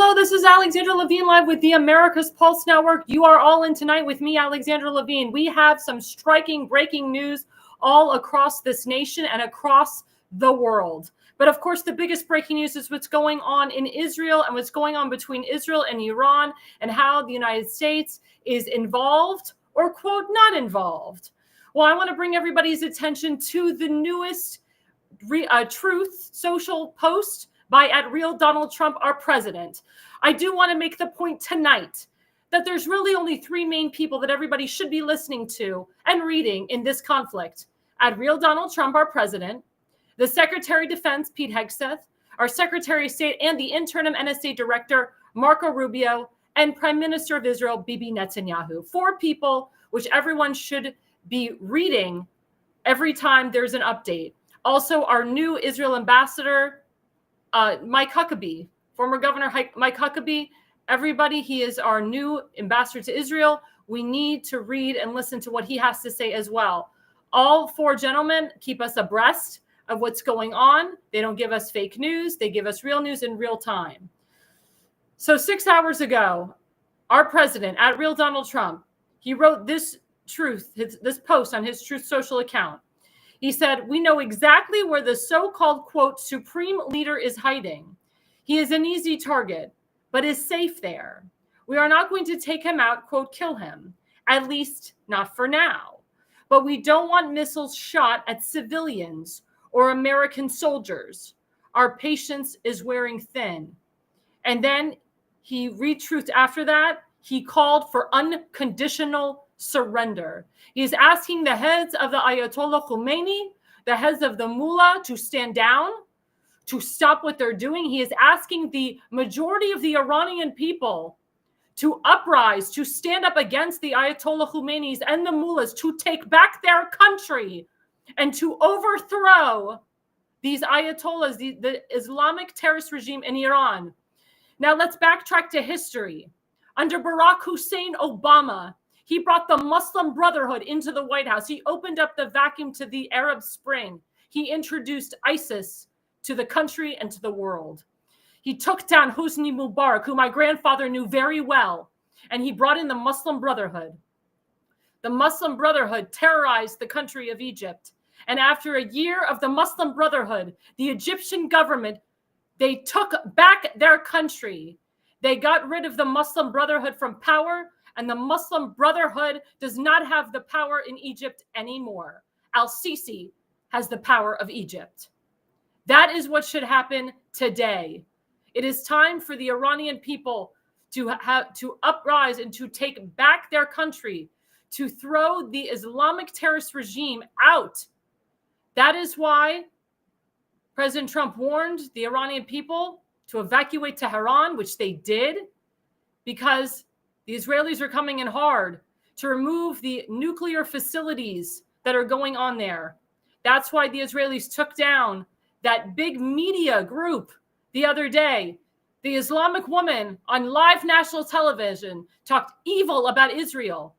Hello, this is Alexandra Levine live with the America's Pulse Network. You are all in tonight with me, Alexandra Levine. We have some striking breaking news all across this nation and across the world. But of course, the biggest breaking news is what's going on in Israel and what's going on between Israel and Iran and how the United States is involved or, quote, not involved. Well, I want to bring everybody's attention to the newest Truth Social post by @RealDonaldTrump, our president. I do want to make the point tonight that there's really only three main people that everybody should be listening to and reading in this conflict. @RealDonaldTrump, our president, the Secretary of Defense, Pete Hegseth, our Secretary of State and the interim NSA Director, Marco Rubio, and Prime Minister of Israel, Bibi Netanyahu. Four people which everyone should be reading every time there's an update. Also, our new Israel ambassador, Mike Huckabee, former Governor Mike Huckabee. Everybody, he is our new ambassador to Israel. We need to read and listen to what he has to say as well. All four gentlemen keep us abreast of what's going on. They don't give us fake news. They give us real news in real time. So 6 hours ago, our president, @RealDonaldTrump, he wrote this post on his Truth Social account. He said, "We know exactly where the so-called, quote, supreme leader is hiding. He is an easy target, but is safe there. We are not going to take him out, quote, kill him, at least not for now. But we don't want missiles shot at civilians or American soldiers. Our patience is wearing thin." And then he retruthed after that. He called for unconditional surrender. He is asking the heads of the Ayatollah Khomeini, the heads of the mullah, to stand down, to stop what they're doing. He is asking the majority of the Iranian people to uprise, to stand up against the Ayatollah Khomeinis and the mullahs, to take back their country and to overthrow these Ayatollahs, the Islamic terrorist regime in Iran. Now let's backtrack to history. Under Barack Hussein Obama, he brought the Muslim Brotherhood into the White House. He opened up the vacuum to the Arab Spring. He introduced ISIS to the country and to the world. He took down Hosni Mubarak, who my grandfather knew very well, and he brought in the Muslim Brotherhood. The Muslim Brotherhood terrorized the country of Egypt. And after a year of the Muslim Brotherhood, the Egyptian government, they took back their country. They got rid of the Muslim Brotherhood from power, and the Muslim Brotherhood does not have the power in Egypt anymore. Al-Sisi has the power of Egypt. That is what should happen today. It is time for the Iranian people to uprise and to take back their country, to throw the Islamic terrorist regime out. That is why President Trump warned the Iranian people to evacuate Tehran, which they did, because the Israelis are coming in hard to remove the nuclear facilities that are going on there. That's why the Israelis took down that big media group the other day. The Islamic woman on live national television talked evil about Israel.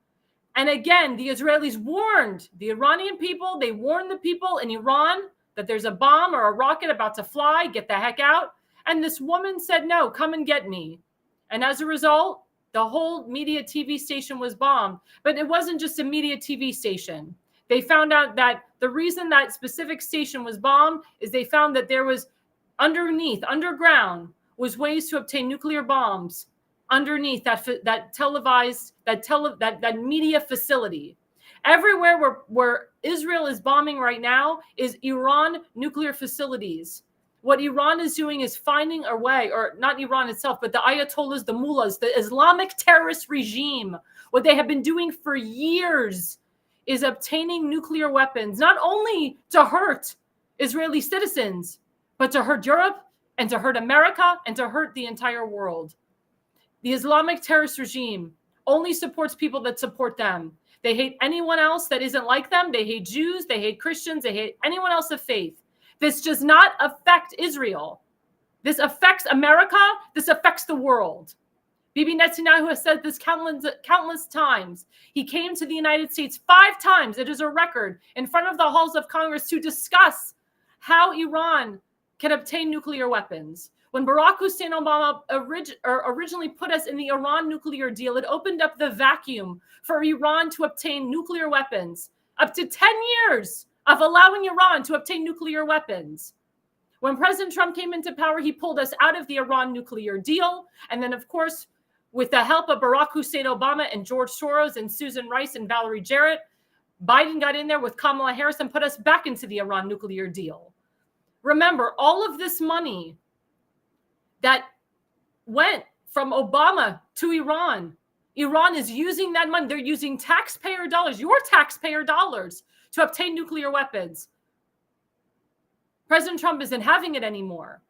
And again, the Israelis warned the Iranian people, they warned the people in Iran that there's a bomb or a rocket about to fly, get the heck out. And this woman said, no, come and get me. And as a result, the whole media TV station was bombed. But it wasn't just a media TV station. They found out that the reason that specific station was bombed is they found that there was underground, was ways to obtain nuclear bombs underneath that media facility. Everywhere where Israel is bombing right now is Iran nuclear facilities. What Iran is doing is finding a way, or not Iran itself, but the Ayatollahs, the mullahs, the Islamic terrorist regime, what they have been doing for years is obtaining nuclear weapons, not only to hurt Israeli citizens, but to hurt Europe and to hurt America and to hurt the entire world. The Islamic terrorist regime only supports people that support them. They hate anyone else that isn't like them. They hate Jews. They hate Christians. They hate anyone else of faith. This does not affect Israel. This affects America. This affects the world. Bibi Netanyahu has said this countless times. He came to the United States 5 times. It is a record in front of the halls of Congress to discuss how Iran can obtain nuclear weapons. When Barack Hussein Obama originally put us in the Iran nuclear deal, it opened up the vacuum for Iran to obtain nuclear weapons. Up to 10 years of allowing Iran to obtain nuclear weapons. When President Trump came into power, he pulled us out of the Iran nuclear deal. And then, of course, with the help of Barack Hussein Obama and George Soros and Susan Rice and Valerie Jarrett, Biden got in there with Kamala Harris and put us back into the Iran nuclear deal. Remember, all of this money that went from Obama to Iran is using that money. They're using taxpayer dollars, your taxpayer dollars, to obtain nuclear weapons. President Trump isn't having it anymore.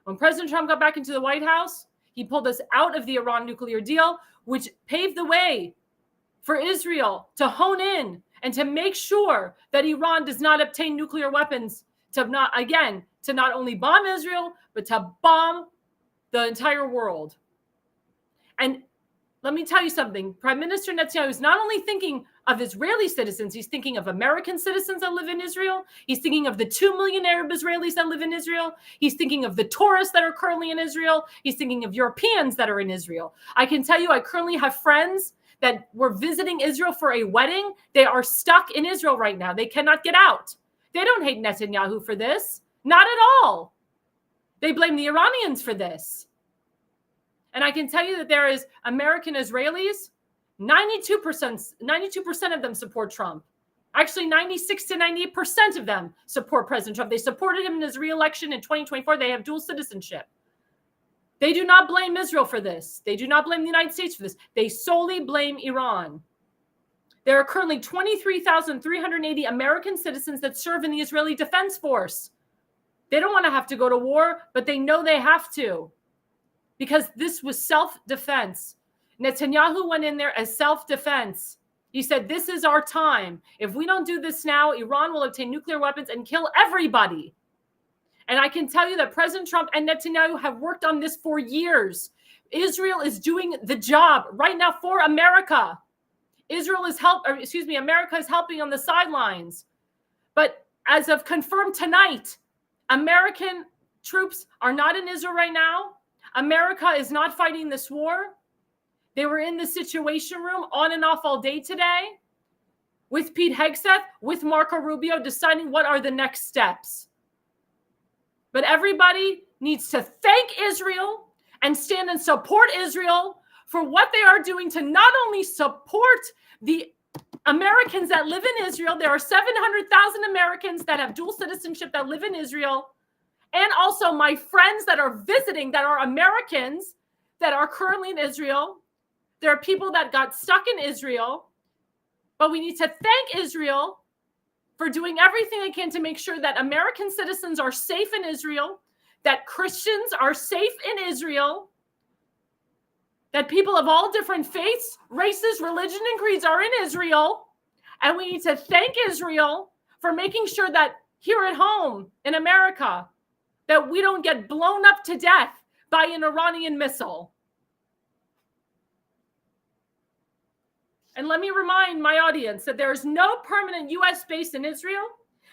When President Trump got back into the White House, he pulled us out of the Iran nuclear deal, which paved the way for Israel to hone in and to make sure that Iran does not obtain nuclear weapons to not only bomb Israel, but to bomb the entire world. And let me tell you something. Prime Minister Netanyahu is not only thinking of Israeli citizens, he's thinking of American citizens that live in Israel. He's thinking of the 2 million Arab Israelis that live in Israel. He's thinking of the tourists that are currently in Israel. He's thinking of Europeans that are in Israel. I can tell you, I currently have friends that were visiting Israel for a wedding. They are stuck in Israel right now. They cannot get out. They don't hate Netanyahu for this. Not at all. They blame the Iranians for this. And I can tell you that there is American Israelis, 92% of them support Trump. Actually, 96 to 98% of them support President Trump. They supported him in his re-election in 2024. They have dual citizenship. They do not blame Israel for this. They do not blame the United States for this. They solely blame Iran. There are currently 23,380 American citizens that serve in the Israeli Defense Force. They don't want to have to go to war, but they know they have to, because this was self-defense. Netanyahu went in there as self-defense. He said, this is our time. If we don't do this now, Iran will obtain nuclear weapons and kill everybody. And I can tell you that President Trump and Netanyahu have worked on this for years. Israel is doing the job right now for America. America is helping on the sidelines. But as of confirmed tonight, American troops are not in Israel right now. America is not fighting this war. They were in the Situation Room on and off all day today with Pete Hegseth, with Marco Rubio, deciding what are the next steps. But everybody needs to thank Israel and stand and support Israel for what they are doing to not only support the Americans that live in Israel. There are 700,000 Americans that have dual citizenship that live in Israel. And also my friends that are visiting that are Americans that are currently in Israel. There are people that got stuck in Israel. But we need to thank Israel for doing everything they can to make sure that American citizens are safe in Israel, that Christians are safe in Israel, that people of all different faiths, races, religion, and creeds are in Israel. And we need to thank Israel for making sure that here at home in America, that we don't get blown up to death by an Iranian missile. And let me remind my audience that there is no permanent U.S. base in Israel.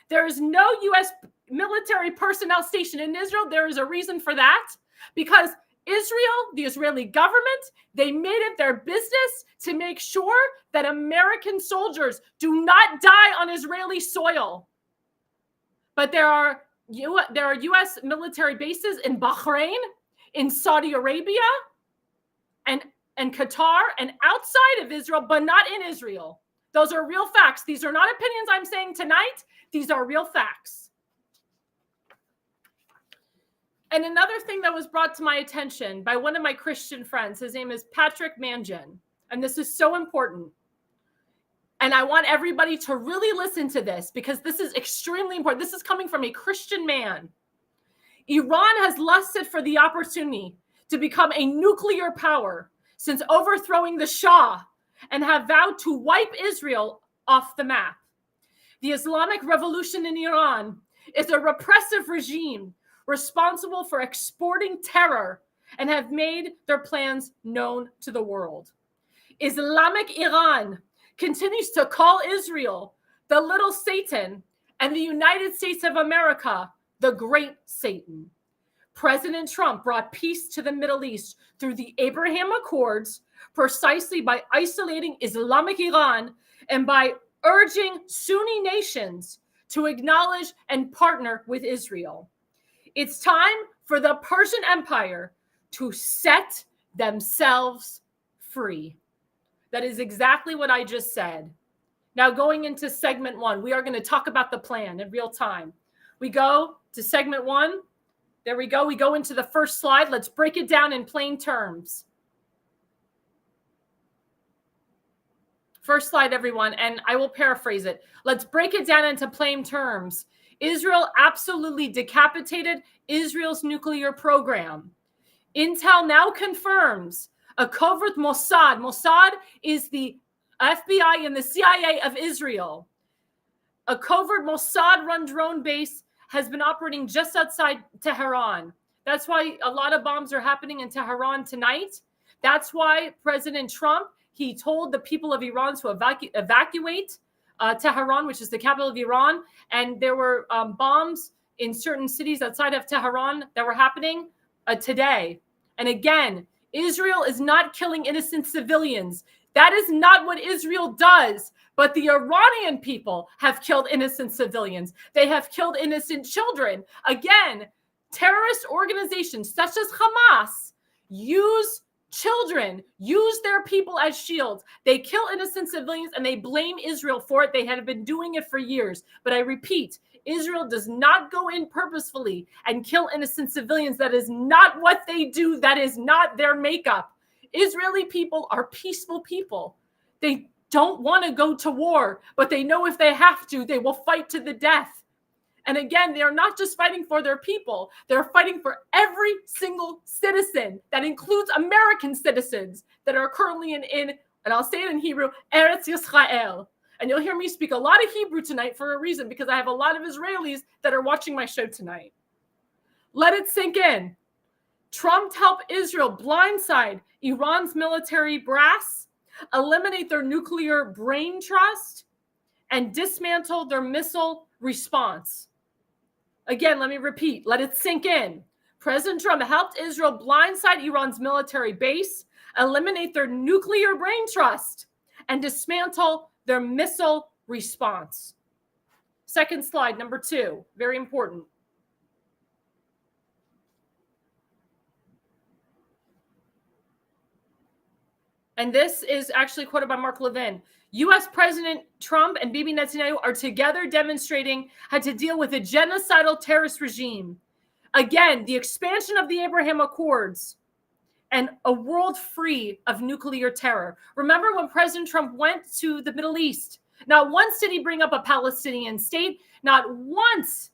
There is no U.S. military personnel stationed in Israel. There is a reason for that, because Israel, the Israeli government, they made it their business to make sure that American soldiers do not die on Israeli soil. But there are U.S. military bases in Bahrain, in Saudi Arabia, and Qatar, and outside of Israel, but not in Israel. Those are real facts. These are not opinions I'm saying tonight. These are real facts. And another thing that was brought to my attention by one of my Christian friends, his name is Patrick Mangian, and this is so important. And I want everybody to really listen to this, because this is extremely important. This is coming from a Christian man. Iran has lusted for the opportunity to become a nuclear power since overthrowing the Shah, and have vowed to wipe Israel off the map. The Islamic Revolution in Iran is a repressive regime responsible for exporting terror and have made their plans known to the world. Islamic Iran continues to call Israel the little Satan and the United States of America the great Satan. President Trump brought peace to the Middle East through the Abraham Accords, precisely by isolating Islamic Iran and by urging Sunni nations to acknowledge and partner with Israel. It's time for the Persian Empire to set themselves free. That is exactly what I just said. Now, going into segment one, we are going to talk about the plan in real time. We go to segment one. There we go. We go into the first slide. Let's break it down in plain terms. First slide, everyone, and I will paraphrase it. Let's break it down into plain terms. Israel absolutely decapitated Israel's nuclear program. Intel now confirms a covert Mossad. Mossad is the FBI and the CIA of Israel. A covert Mossad-run drone base has been operating just outside Tehran. That's why a lot of bombs are happening in Tehran tonight. That's why President Trump, he told the people of Iran to evacuate Tehran, which is the capital of Iran. And there were bombs in certain cities outside of Tehran that were happening today. And again, Israel is not killing innocent civilians. That is not what Israel does. But the Iranian people have killed innocent civilians. They have killed innocent children. Again, terrorist organizations such as Hamas use children, use their people as shields. They kill innocent civilians and they blame Israel for it. They had been doing it for years. But I repeat, Israel does not go in purposefully and kill innocent civilians. That is not what they do. That is not their makeup. Israeli people are peaceful people. They don't want to go to war, but they know if they have to, they will fight to the death. And again, they are not just fighting for their people. They're fighting for every single citizen. That includes American citizens that are currently in and I'll say it in Hebrew, Eretz Yisrael. And you'll hear me speak a lot of Hebrew tonight for a reason, because I have a lot of Israelis that are watching my show tonight. Let it sink in. Trump helped Israel blindside Iran's military brass, eliminate their nuclear brain trust, and dismantle their missile response. Again, let me repeat, let it sink in. President Trump helped Israel blindside Iran's military base, eliminate their nuclear brain trust, and dismantle their missile response. Second slide, number 2, very important. And this is actually quoted by Mark Levin. U.S. President Trump and Bibi Netanyahu are together demonstrating how to deal with a genocidal terrorist regime. Again, the expansion of the Abraham Accords and a world free of nuclear terror. Remember when President Trump went to the Middle East? Not once did he bring up a Palestinian state. Not once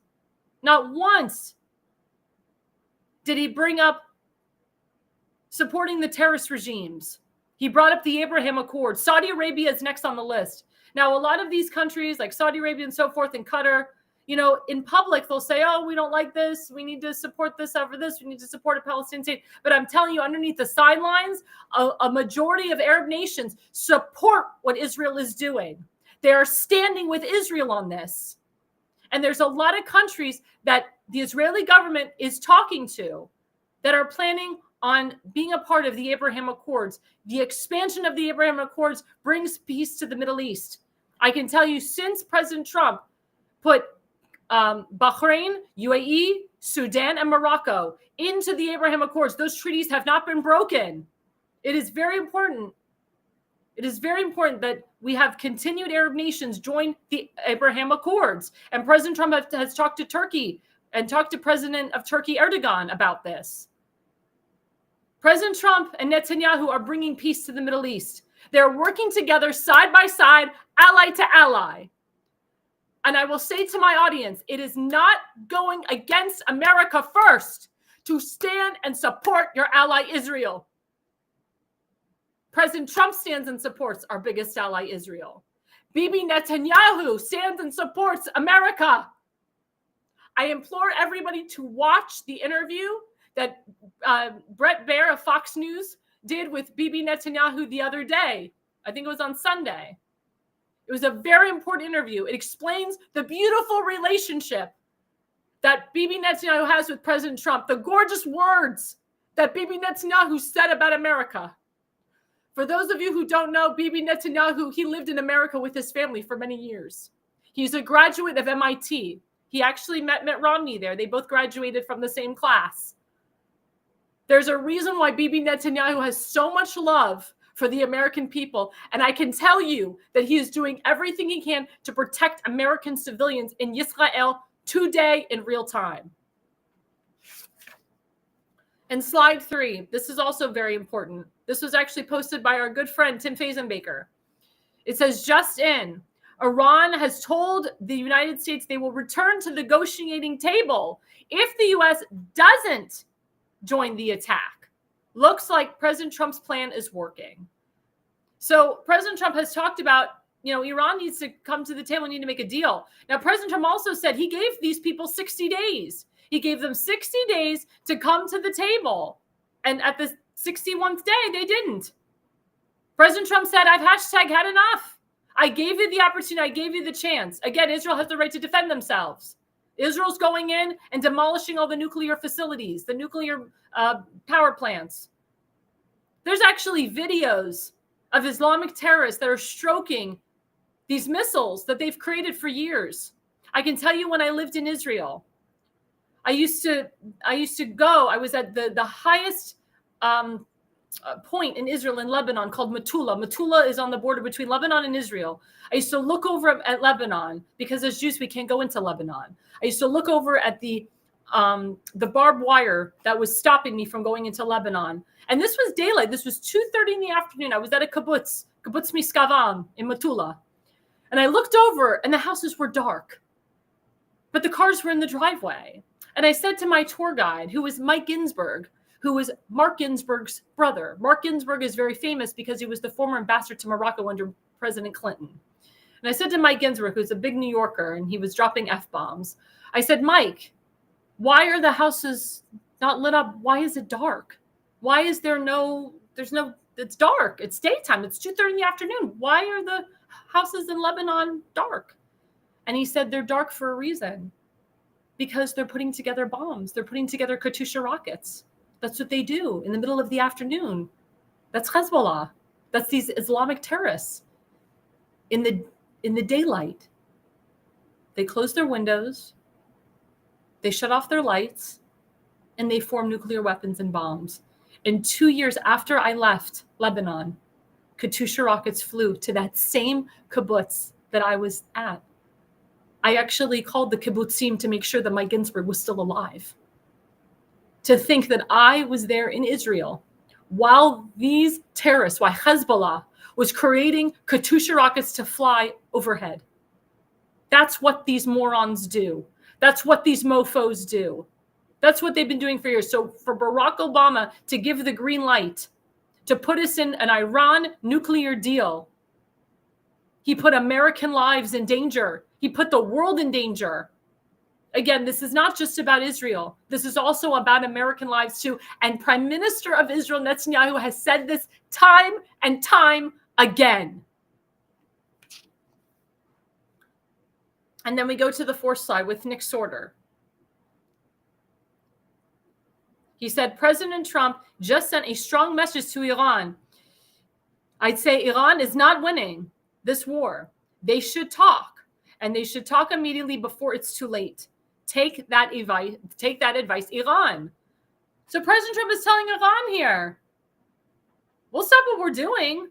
did he bring up supporting the terrorist regimes. He brought up the Abraham Accords. Saudi Arabia is next on the list. Now, a lot of these countries like Saudi Arabia and so forth and Qatar, you know, in public, they'll say, oh, we don't like this. We need to support this over this. We need to support a Palestinian state. But I'm telling you, underneath the sidelines, a majority of Arab nations support what Israel is doing. They are standing with Israel on this. And there's a lot of countries that the Israeli government is talking to that are planning on being a part of the Abraham Accords. The expansion of the Abraham Accords brings peace to the Middle East. I can tell you, since President Trump put Bahrain, UAE, Sudan, and Morocco into the Abraham Accords, those treaties have not been broken. It is very important. It is very important that we have continued Arab nations join the Abraham Accords. And President Trump has talked to Turkey and talked to President of Turkey, Erdogan, about this. President Trump and Netanyahu are bringing peace to the Middle East. They're working together side by side, ally to ally. And I will say to my audience, it is not going against America first to stand and support your ally Israel. President Trump stands and supports our biggest ally Israel. Bibi Netanyahu stands and supports America. I implore everybody to watch the interview that Brett Baer of Fox News did with Bibi Netanyahu the other day. I think it was on Sunday. It was a very important interview. It explains the beautiful relationship that Bibi Netanyahu has with President Trump, the gorgeous words that Bibi Netanyahu said about America. For those of you who don't know, Bibi Netanyahu, he lived in America with his family for many years. He's a graduate of MIT. He actually met Mitt Romney there. They both graduated from the same class. There's a reason why Bibi Netanyahu has so much love for the American people. And I can tell you that he is doing everything he can to protect American civilians in Israel today in real time. And slide 3, this is also very important. This was actually posted by our good friend, TimFazenbaker. It says, just in, Iran has told the United States they will return to the negotiating table if the U.S. doesn't join the attack. Looks like President Trump's plan is working. So President Trump has talked about, Iran needs to come to the table, we need to make a deal. Now, President Trump also said he gave these people 60 days. He gave them 60 days to come to the table. And at the 61st day, they didn't. President Trump said, I've had enough. I gave you the opportunity. I gave you the chance. Again, Israel has the right to defend themselves. Israel's going in and demolishing all the nuclear facilities, the nuclear power plants. There's actually videos of Islamic terrorists that are stroking these missiles that they've created for years. I can tell you when I lived in Israel, I used to go, I was at the highest point in Israel, in Lebanon, called Metula. Metula is on the border between Lebanon and Israel. I used to look over at Lebanon because as Jews, we can't go into Lebanon. I used to look over at the barbed wire that was stopping me from going into Lebanon. And this was daylight. This was 2:30 in the afternoon. I was at a kibbutz Miskavan in Metula. And I looked over and the houses were dark, but the cars were in the driveway. And I said to my tour guide, who was Mike Ginsburg, who was Mark Ginsburg's brother. Mark Ginsburg is very famous because he was the former ambassador to Morocco under President Clinton. And I said to Mike Ginsburg, who's a big New Yorker, and he was dropping F-bombs. I said, Mike, why are the houses not lit up? Why is it dark? Why is it's dark. It's daytime. It's 2:30 in the afternoon. Why are the houses in Lebanon dark? And he said, they're dark for a reason. Because they're putting together bombs. They're putting together Katyusha rockets. That's what they do in the middle of the afternoon. That's Hezbollah. That's these Islamic terrorists. In the daylight, they close their windows, they shut off their lights, and they form nuclear weapons and bombs. And 2 years after I left Lebanon, Katyusha rockets flew to that same kibbutz that I was at. I actually called the kibbutzim to make sure that Mike Ginsburg was still alive. To think that I was there in Israel while these terrorists, while Hezbollah was creating Katyusha rockets to fly overhead. That's what these morons do. That's what these mofos do. That's what they've been doing for years. So for Barack Obama to give the green light to put us in an Iran nuclear deal, he put American lives in danger. He put the world in danger. Again, this is not just about Israel. This is also about American lives too. And Prime Minister of Israel, Netanyahu, has said this time and time again. And then we go to the fourth slide with Nick Sorter. He said, President Trump just sent a strong message to Iran. I'd say Iran is not winning this war. They should talk, and they should talk immediately before it's too late. Take that advice, Iran. So President Trump is telling Iran here, we'll stop what we're doing,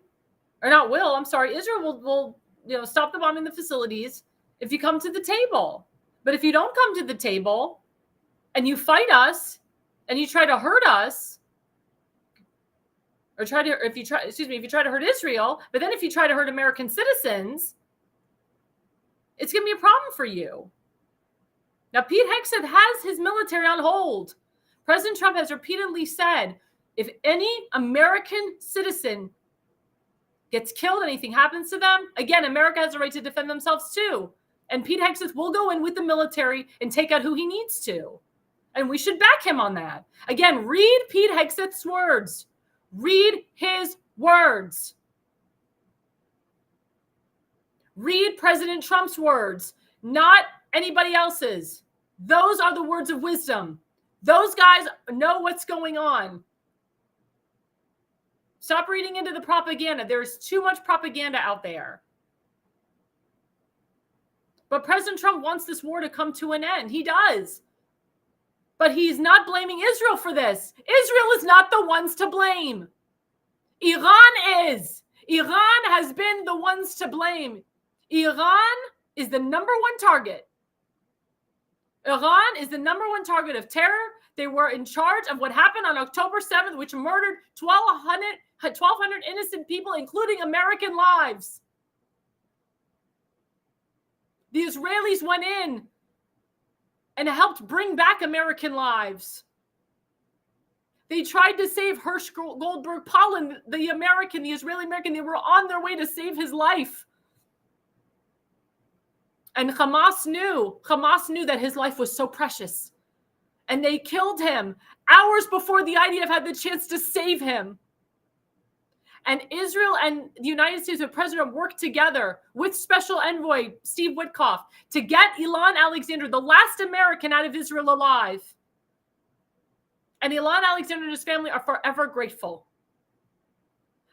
or not will, I'm sorry, Israel will stop the bombing the facilities if you come to the table. But if you don't come to the table and you fight us and you try to hurt us, if you try to hurt Israel, but then if you try to hurt American citizens, it's going to be a problem for you. Now, Pete Hegseth has his military on hold. President Trump has repeatedly said, if any American citizen gets killed, anything happens to them, again, America has a right to defend themselves too. And Pete Hegseth will go in with the military and take out who he needs to. And we should back him on that. Again, read Pete Hegseth's words. Read his words. Read President Trump's words, not anybody else's. Those are the words of wisdom. Those guys know what's going on. Stop reading into the propaganda. There's too much propaganda out there. But President Trump wants this war to come to an end. He does. But he's not blaming Israel for this. Israel is not the ones to blame. Iran is. Iran has been the ones to blame. Iran is the number one target. Iran is the number one target of terror. They were in charge of what happened on October 7th, which murdered 1,200 innocent people, including American lives. The Israelis went in and helped bring back American lives. They tried to save Hersh Goldberg Polin, the Israeli American. They were on their way to save his life. And Hamas knew that his life was so precious. And they killed him hours before the IDF had the chance to save him. And Israel and the United States with President worked together with Special Envoy Steve Witkoff to get Ilan Alexander, the last American, out of Israel alive. And Ilan Alexander and his family are forever grateful.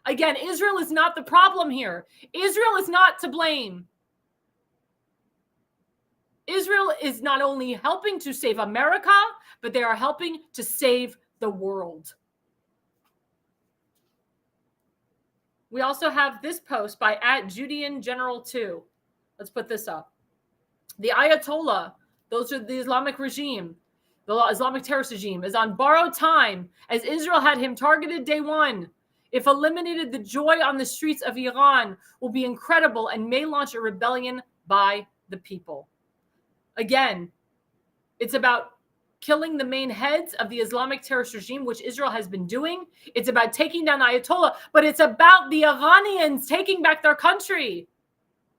Again, Israel is not the problem here. Israel is not to blame. Israel is not only helping to save America, but they are helping to save the world. We also have this post by @JudeanGeneral2. Let's put this up. The Ayatollah, those are the Islamic regime, the Islamic terrorist regime, is on borrowed time as Israel had him targeted day one. If eliminated, the joy on the streets of Iran will be incredible and may launch a rebellion by the people. Again, it's about killing the main heads of the Islamic terrorist regime, which Israel has been doing. It's about taking down the Ayatollah, but it's about the Iranians taking back their country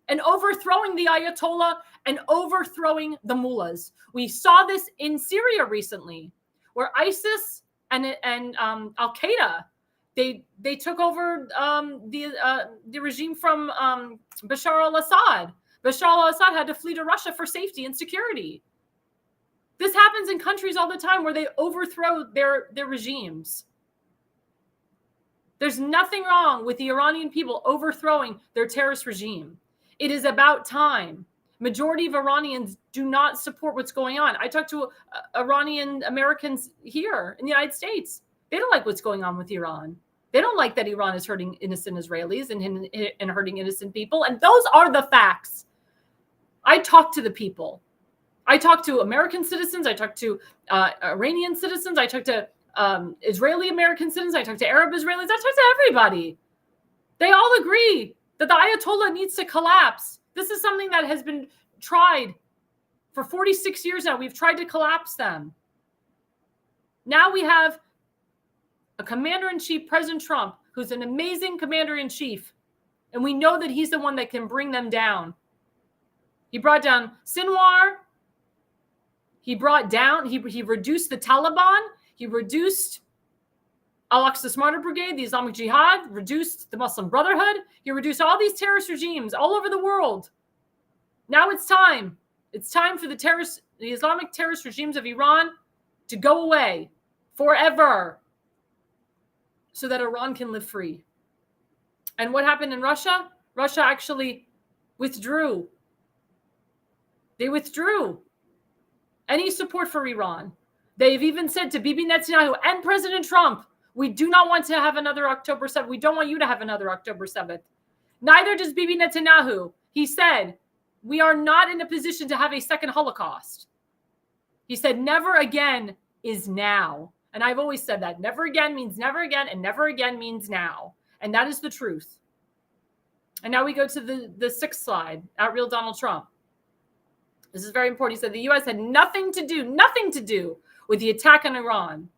and overthrowing the Ayatollah and overthrowing the mullahs. We saw this in Syria recently, where ISIS and Al-Qaeda, they took over the regime from Bashar al-Assad. Bashar al-Assad had to flee to Russia for safety and security. This happens in countries all the time where they overthrow their regimes. There's nothing wrong with the Iranian people overthrowing their terrorist regime. It is about time. Majority of Iranians do not support what's going on. I talked to Iranian Americans here in the United States. They don't like what's going on with Iran. They don't like that Iran is hurting innocent Israelis and hurting innocent people. And those are the facts. I talk to the people. I talk to American citizens. I talk to Iranian citizens. I talk to Israeli American citizens. I talk to Arab Israelis. I talk to everybody. They all agree that the Ayatollah needs to collapse. This is something that has been tried for 46 years now. We've tried to collapse them. Now we have a commander-in-chief, President Trump, who's an amazing commander-in-chief. And we know that he's the one that can bring them down. He brought down Sinwar. He reduced the Taliban. He reduced Al-Aqsa Smarter Brigade, the Islamic Jihad, reduced the Muslim Brotherhood. He reduced all these terrorist regimes all over the world. Now it's time. It's time for the Islamic terrorist regimes of Iran to go away forever so that Iran can live free. And what happened in Russia? Russia actually withdrew. They withdrew any support for Iran. They've even said to Bibi Netanyahu and President Trump, we do not want to have another October 7th. We don't want you to have another October 7th. Neither does Bibi Netanyahu. He said, we are not in a position to have a second Holocaust. He said, never again is now. And I've always said that. Never again means never again, and never again means now. And that is the truth. And now we go to the sixth slide, @Real Donald Trump. This is very important. He said the U.S. had nothing to do with the attack on Iran.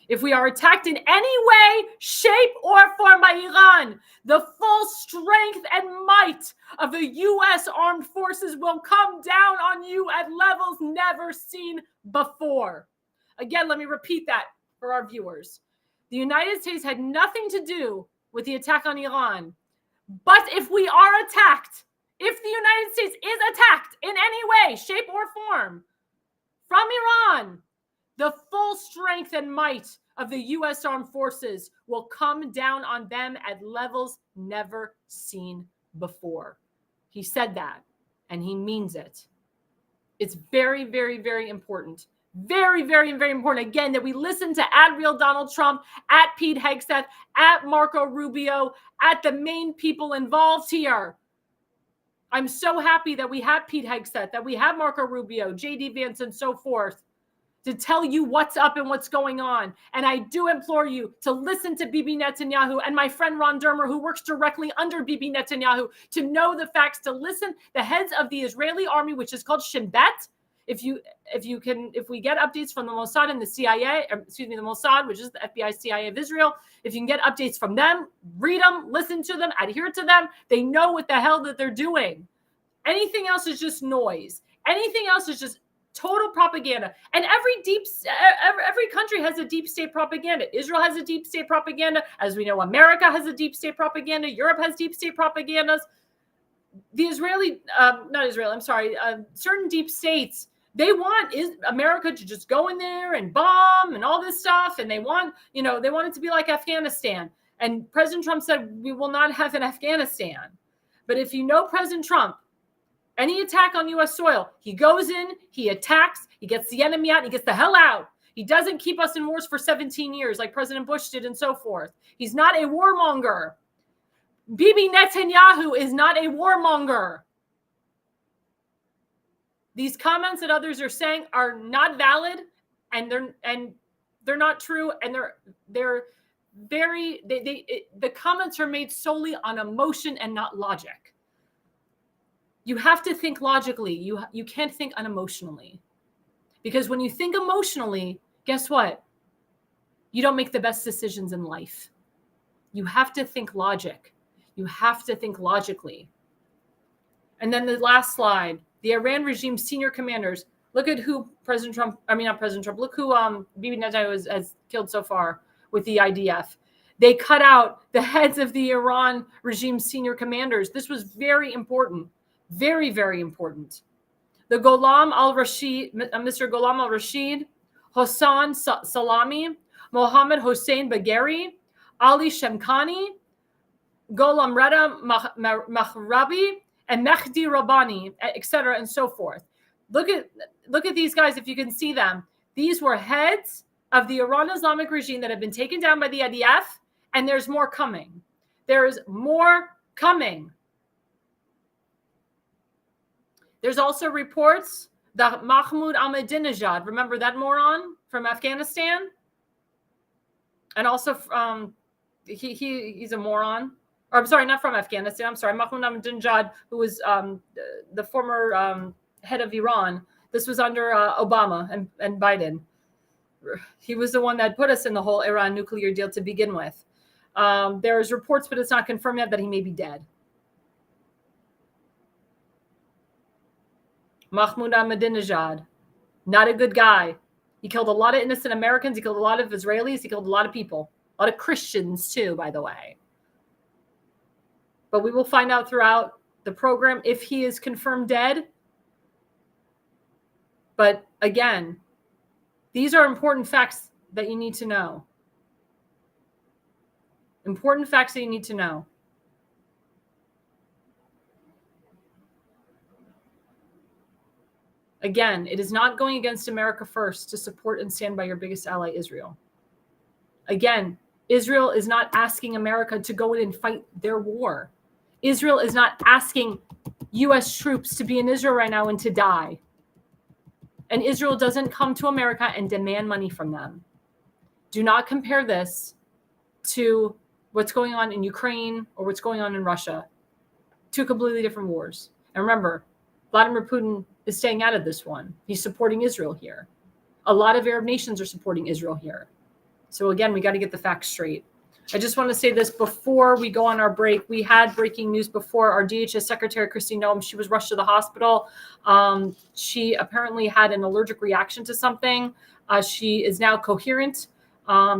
If we are attacked in any way, shape, or form by Iran, the full strength and might of the U.S. armed forces will come down on you at levels never seen before. Again, let me repeat that for our viewers. The United States had nothing to do with the attack on Iran. But if we are attacked, if the United States is attacked in any way, shape, or form from Iran, the full strength and might of the U.S. Armed Forces will come down on them at levels never seen before. He said that, and he means it. It's very, very, very important. Very, very, very important, again, that we listen to at Real Donald Trump, at Pete Hegseth, at Marco Rubio, at the main people involved here. I'm so happy that we have Pete Hegseth, that we have Marco Rubio, JD Vance, and so forth, to tell you what's up and what's going on. And I do implore you to listen to Bibi Netanyahu and my friend Ron Dermer, who works directly under Bibi Netanyahu, to know the facts, to listen. The heads of the Israeli army, which is called Shin Bet, if we get updates from the Mossad and the CIA, the Mossad, which is the FBI, CIA of Israel, if you can get updates from them, read them, listen to them, adhere to them, they know what the hell that they're doing. Anything else is just noise. Anything else is just total propaganda. And every country has a deep state propaganda. Israel has a deep state propaganda. As we know, America has a deep state propaganda. Europe has deep state propagandas. The certain deep states, they want America to just go in there and bomb and all this stuff. And they want it to be like Afghanistan. And President Trump said, we will not have an Afghanistan. But if you know President Trump, any attack on U.S. soil, he goes in, he attacks, he gets the enemy out, he gets the hell out. He doesn't keep us in wars for 17 years like President Bush did and so forth. He's not a warmonger. Bibi Netanyahu is not a warmonger. These comments that others are saying are not valid, and they're not true, and the comments are made solely on emotion and not logic. You have to think logically. You can't think unemotionally. Because when you think emotionally, guess what? You don't make the best decisions in life. You have to think logic. You have to think logically. And then the last slide, the Iran regime senior commanders. Look at who look who Bibi Netanyahu has killed so far with the IDF. They cut out the heads of the Iran regime senior commanders. This was very important. Very, very important. The Mr. Gholam al-Rashid, Hossein Salami, Mohammed Hossein Bagheri, Ali Shemkhani, Gholam Reda Mahrabi, and Mehdi Rabbani, etc., and so forth. Look at these guys, if you can see them. These were heads of the Iran Islamic regime that have been taken down by the IDF, and there's more coming. There is more coming. There's also reports that Mahmoud Ahmadinejad, remember that moron from Afghanistan? And also, he's a moron. Or I'm sorry, not from Afghanistan. I'm sorry, Mahmoud Ahmadinejad, who was the former head of Iran. This was under Obama and Biden. He was the one that put us in the whole Iran nuclear deal to begin with. There's reports, but it's not confirmed yet, that he may be dead. Mahmoud Ahmadinejad, not a good guy. He killed a lot of innocent Americans. He killed a lot of Israelis. He killed a lot of people, a lot of Christians too, by the way. But we will find out throughout the program if he is confirmed dead. But again, these are important facts that you need to know. Important facts that you need to know. Again, it is not going against America first to support and stand by your biggest ally, Israel. Again, Israel is not asking America to go in and fight their war. Israel is not asking U.S. troops to be in Israel right now and to die. And Israel doesn't come to America and demand money from them. Do not compare this to what's going on in Ukraine or what's going on in Russia. Two completely different wars. And remember, Vladimir Putin is staying out of this one. He's supporting Israel here. A lot of Arab nations are supporting Israel here. So again, we got to get the facts straight. I just want to say this before we go on our break. We had breaking news before. Our DHS Secretary, Kristi Noem, she was rushed to the hospital. She apparently had an allergic reaction to something. She is now coherent.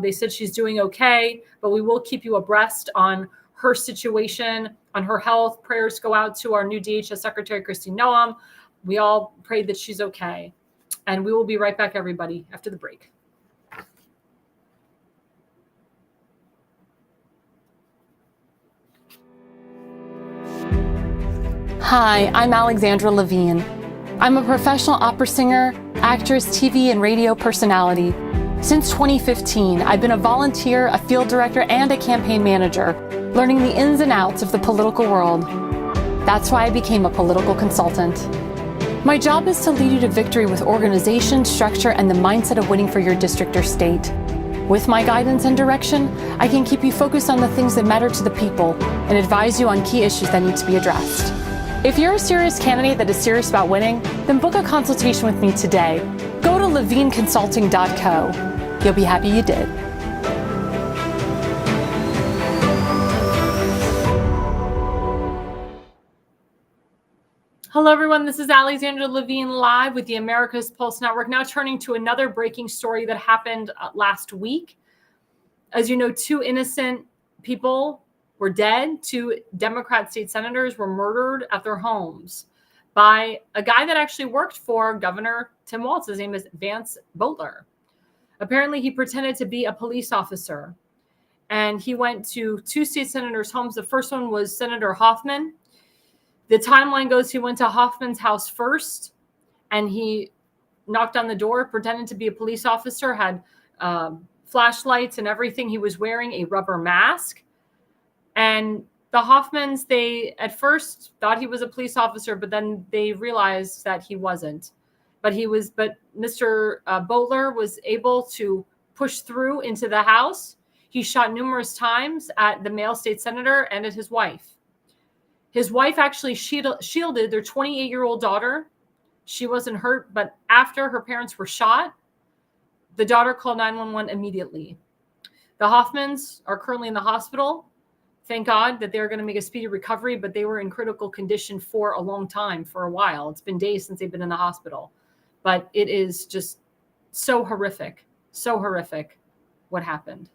They said she's doing okay, but we will keep you abreast on her situation, on her health. Prayers go out to our new DHS Secretary, Kristi Noem. We all pray that she's okay. And we will be right back, everybody, after the break. Hi, I'm Alexandra Levine. I'm a professional opera singer, actress, TV, and radio personality. Since 2015, I've been a volunteer, a field director, and a campaign manager, learning the ins and outs of the political world. That's why I became a political consultant. My job is to lead you to victory with organization, structure, and the mindset of winning for your district or state. With my guidance and direction, I can keep you focused on the things that matter to the people and advise you on key issues that need to be addressed. If you're a serious candidate that is serious about winning, then book a consultation with me today. Go to levineconsulting.co. You'll be happy you did. Hello, everyone. This is Alexandra Levine live with the America's Pulse Network. Now turning to another breaking story that happened last week. As you know, 2 innocent people were dead. 2 Democrat state senators were murdered at their homes by a guy that actually worked for Governor Tim Walz. His name is Vance Boelter. Apparently, he pretended to be a police officer, and he went to 2 state senators' homes. The first one was Senator Hoffman. The timeline goes, he went to Hoffman's house first, and he knocked on the door, pretended to be a police officer, had flashlights and everything. He was wearing a rubber mask. And the Hoffmans, they at first thought he was a police officer, but then they realized that he wasn't. But Mr. Boelter was able to push through into the house. He shot numerous times at the male state senator and at his wife. His wife actually shielded their 28-year-old daughter. She wasn't hurt, but after her parents were shot, the daughter called 911 immediately. The Hoffmans are currently in the hospital. Thank God that they're going to make a speedy recovery, but they were in critical condition for a long time, for a while. It's been days since they've been in the hospital. But it is just so horrific what happened.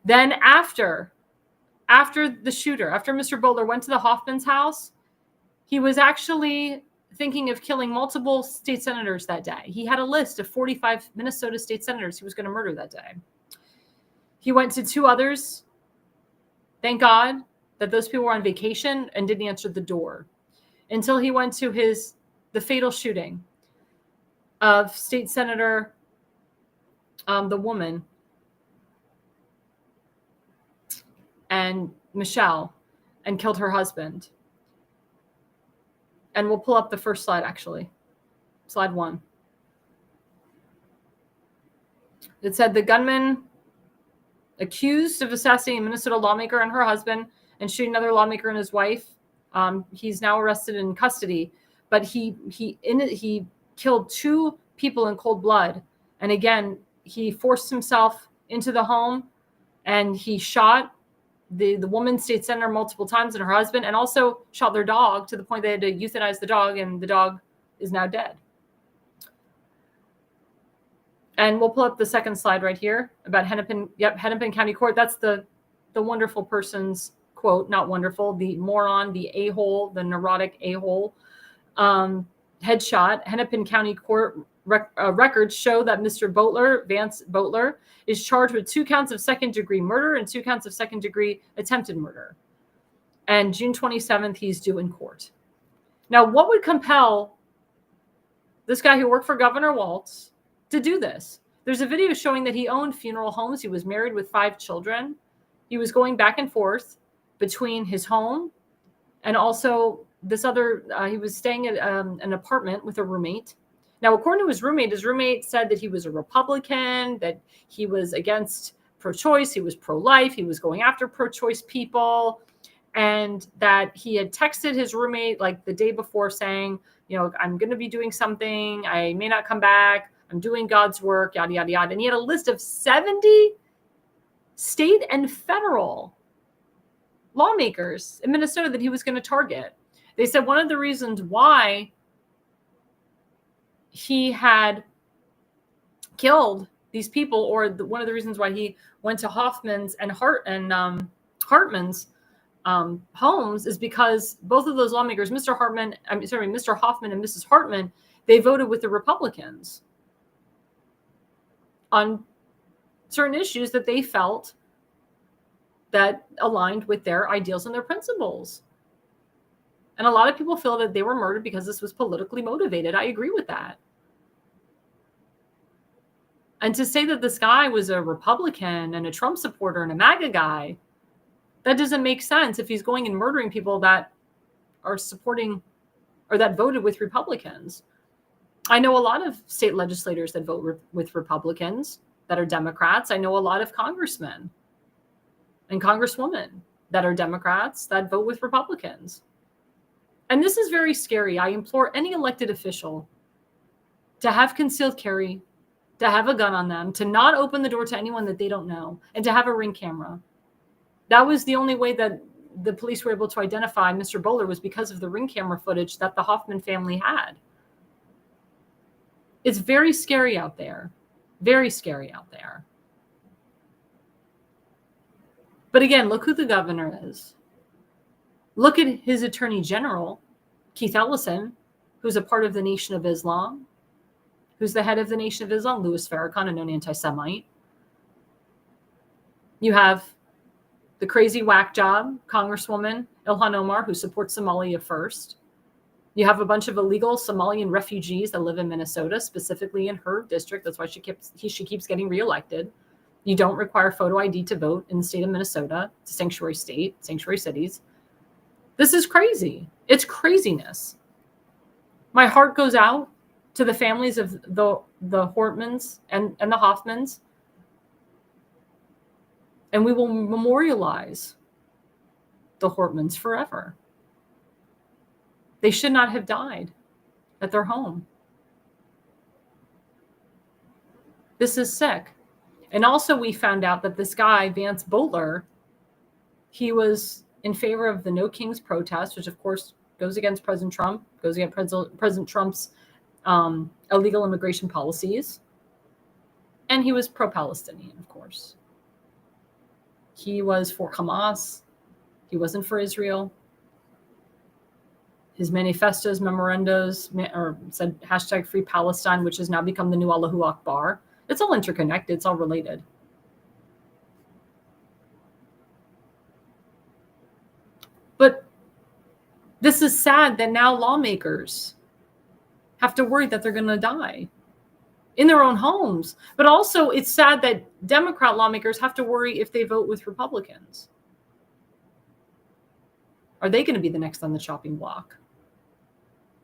Then after the shooter, after Mr. Boelter went to the Hoffman's house, he was actually thinking of killing multiple state senators that day. He had a list of 45 Minnesota state senators he was going to murder that day. He went to 2 others. Thank God that those people were on vacation and didn't answer the door until he went to the fatal shooting of State Senator, the woman, and Michelle, and killed her husband. And we'll pull up the first slide, actually. Slide 1. It said the gunman accused of assassinating a Minnesota lawmaker and her husband and shooting another lawmaker and his wife. He's now arrested in custody, but he killed 2 people in cold blood. And again, he forced himself into the home and he shot the woman state senator multiple times and her husband, and also shot their dog to the point they had to euthanize the dog, and the dog is now dead. And we'll pull up the second slide right here about Hennepin. Yep, Hennepin County Court. That's the wonderful person's quote, not wonderful, the moron, the a-hole, the neurotic a-hole. Headshot. Hennepin County Court records show that Mr. Boelter, Vance Boelter, is charged with 2 counts of second-degree murder and 2 counts of second-degree attempted murder. And June 27th, he's due in court. Now, what would compel this guy who worked for Governor Walz to do this? There's a video showing that he owned funeral homes. He was married with 5 children. He was going back and forth between his home and also this other, he was staying at an apartment with a roommate. Now, according to his roommate said that he was a Republican, that he was against pro-choice, he was pro-life, he was going after pro-choice people, and that he had texted his roommate like the day before saying, you know, I'm going to be doing something, I may not come back, I'm doing God's work, yada, yada, yada. And he had a list of 70 state and federal lawmakers in Minnesota that he was going to target. They said one of the reasons why he had killed these people, or one of the reasons why he went to Hoffman's and Hartman's homes, is because both of those lawmakers, Mr. Hoffman and Mrs. Hartman, they voted with the Republicans on certain issues that they felt that aligned with their ideals and their principles. And a lot of people feel that they were murdered because this was politically motivated. I agree with that. And to say that this guy was a Republican and a Trump supporter and a MAGA guy, that doesn't make sense if he's going and murdering people that are supporting or that voted with Republicans. I know a lot of state legislators that vote with Republicans that are Democrats. I know a lot of congressmen and congresswomen that are Democrats that vote with Republicans. And this is very scary. I implore any elected official to have concealed carry, to have a gun on them, to not open the door to anyone that they don't know, and to have a Ring camera. That was the only way that the police were able to identify Mr. Boelter, was because of the Ring camera footage that the Hoffman family had. It's very scary out there. Very scary out there. But again, look who the governor is. Look at his attorney general, Keith Ellison, who's a part of the Nation of Islam, who's the head of the Nation of Islam, Louis Farrakhan, a known anti-Semite. You have the crazy whack job Congresswoman Ilhan Omar, who supports Somalia first. You have a bunch of illegal Somalian refugees that live in Minnesota, specifically in her district. That's why she keeps getting reelected. You don't require photo ID to vote in the state of Minnesota. It's a sanctuary state, sanctuary cities. This is crazy. It's craziness. My heart goes out to the families of the Hortmans and the Hoffmans. And we will memorialize the Hortmans forever. They should not have died at their home. This is sick. And also we found out that this guy, Vance Boelter, he was in favor of the No Kings protest, which of course goes against President Trump, goes against President Trump's illegal immigration policies. And he was pro-Palestinian, of course. He was for Hamas. He wasn't for Israel. His manifestos, memorandos, said hashtag Free Palestine, which has now become the new Allahu Akbar. It's all interconnected. It's all related. But this is sad that now lawmakers have to worry that they're going to die in their own homes. But also it's sad that Democrat lawmakers have to worry if they vote with Republicans. Are they going to be the next on the chopping block?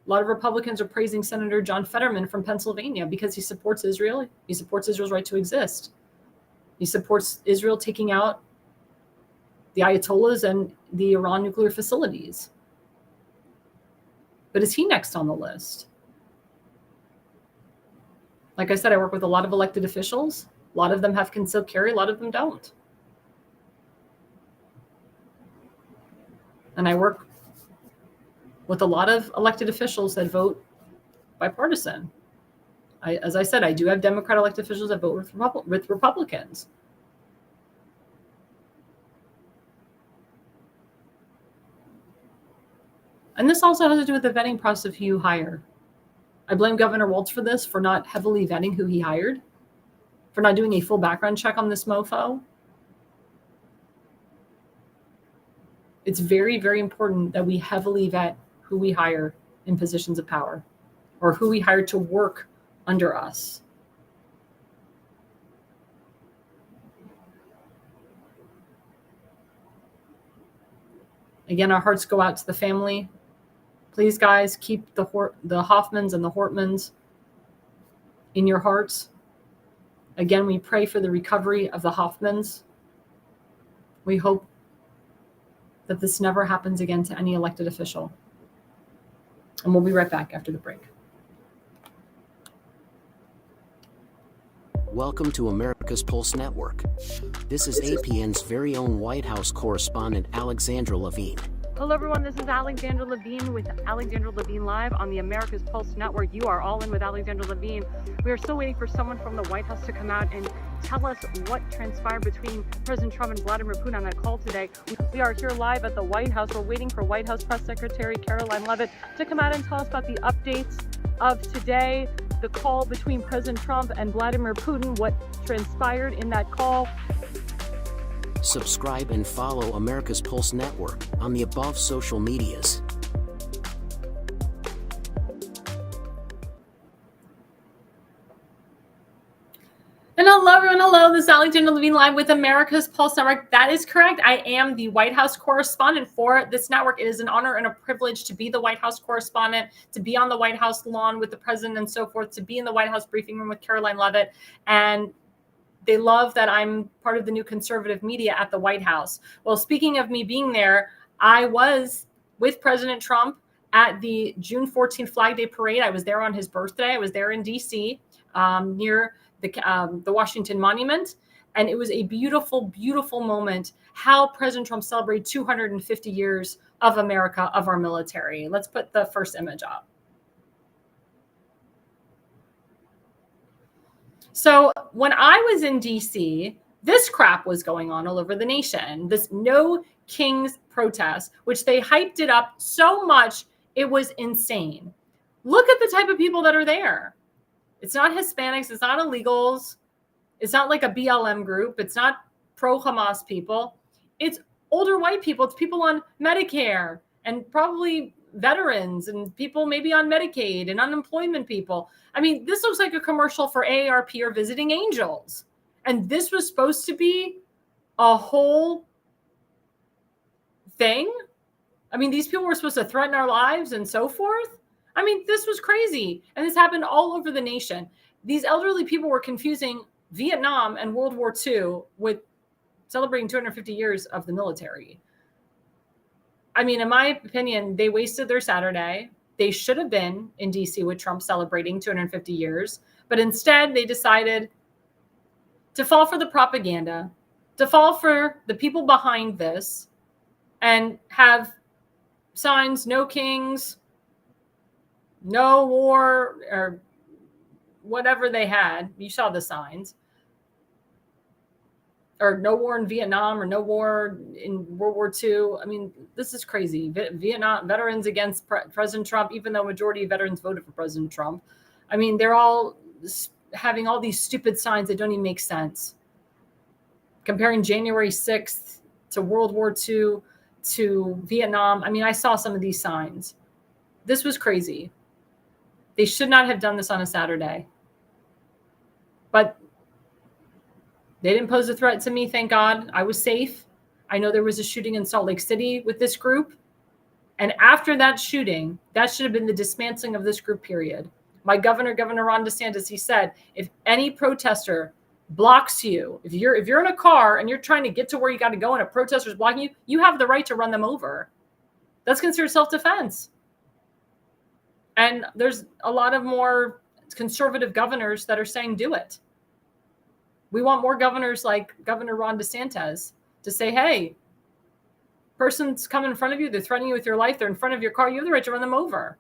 A lot of Republicans are praising Senator John Fetterman from Pennsylvania because he supports Israel. He supports Israel's right to exist. He supports Israel taking out the Ayatollahs and the Iran nuclear facilities. But is he next on the list? Like I said, I work with a lot of elected officials. A lot of them have concealed carry. A lot of them don't. And I work with a lot of elected officials that vote bipartisan. As I said, I do have Democrat elected officials that vote with Republicans. And this also has to do with the vetting process of who you hire. I blame Governor Walz for this, for not heavily vetting who he hired, for not doing a full background check on this mofo. It's very, very important that we heavily vet who we hire in positions of power or who we hire to work under us. Again, our hearts go out to the family. Please, guys, keep the Hoffmans and the Hortmans in your hearts. Again, we pray for the recovery of the Hoffmans. We hope that this never happens again to any elected official. And we'll be right back after the break. Welcome to America's Pulse Network. This is APN's very own White House correspondent, Alexandra Levine. Hello, everyone. This is Alexandra Levine with Alexandra Levine Live on the America's Pulse Network. You are all in with Alexandra Levine. We are still waiting for someone from the White House to come out and tell us what transpired between President Trump and Vladimir Putin on that call today. We are here live at the White House. We're waiting for White House Press Secretary Caroline Leavitt to come out and tell us about the updates of today, the call between President Trump and Vladimir Putin, what transpired in that call. Subscribe and follow America's Pulse Network on the above social medias. And hello, everyone. Hello, this is Alexandra Levine live with America's Pulse Network. That is correct. I am the White House correspondent for this network. It is an honor and a privilege to be the White House correspondent, to be on the White House lawn with the president and so forth, to be in the White House briefing room with Caroline Leavitt. And they love that I'm part of the new conservative media at the White House. Well, speaking of me being there, I was with President Trump at the June 14th Flag Day Parade. I was there on his birthday. I was there in D.C. Near the Washington Monument. And it was a beautiful, beautiful moment how President Trump celebrated 250 years of America, of our military. Let's put the first image up. So when I was in DC, this crap was going on all over the nation. This No Kings protest, which they hyped it up so much, it was insane. Look at the type of people that are there. It's not Hispanics. It's not illegals. It's not like a BLM group. It's not pro-Hamas people. It's older white people. It's people on Medicare and probably veterans and people maybe on Medicaid and unemployment people. I mean, this looks like a commercial for AARP or Visiting Angels. And this was supposed to be a whole thing. I mean, these people were supposed to threaten our lives and so forth. I mean, this was crazy. And this happened all over the nation. These elderly people were confusing Vietnam and World War II with celebrating 250 years of the military. I mean, in my opinion, they wasted their Saturday. They should have been in DC with Trump celebrating 250 years. But instead, they decided to fall for the propaganda, to fall for the people behind this, and have signs, no kings, no war, or whatever they had. You saw the signs. Or no war in Vietnam, or no war in World War II. I mean, this is crazy. Vietnam veterans against President Trump, even though majority of veterans voted for President Trump. I mean, they're all having all these stupid signs that don't even make sense. Comparing January 6th to World War II to Vietnam. I mean, I saw some of these signs. This was crazy. They should not have done this on a Saturday. But they didn't pose a threat to me, thank God. I was safe. I know there was a shooting in Salt Lake City with this group. And after that shooting, that should have been the dismantling of this group, period. My Governor Ron DeSantis, he said, if any protester blocks you, if you're in a car and you're trying to get to where you got to go and a protester's blocking you, you have the right to run them over. That's considered self-defense. And there's a lot of more conservative governors that are saying do it. We want more governors like Governor Ron DeSantis to say, hey, person's coming in front of you. They're threatening you with your life. They're in front of your car. You have the right to run them over.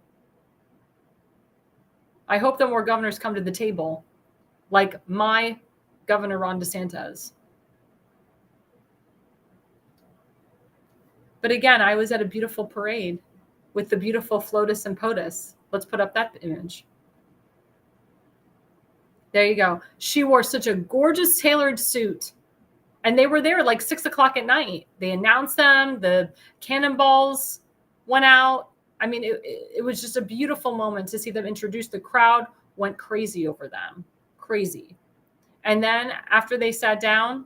I hope that more governors come to the table like my Governor Ron DeSantis. But again, I was at a beautiful parade with the beautiful FLOTUS and POTUS. Let's put up that image. There you go. She wore such a gorgeous tailored suit. And they were there like 6 o'clock at night. They announced them. The cannonballs went out. I mean, it was just a beautiful moment to see them introduced. The crowd went crazy over them. Crazy. And then after they sat down,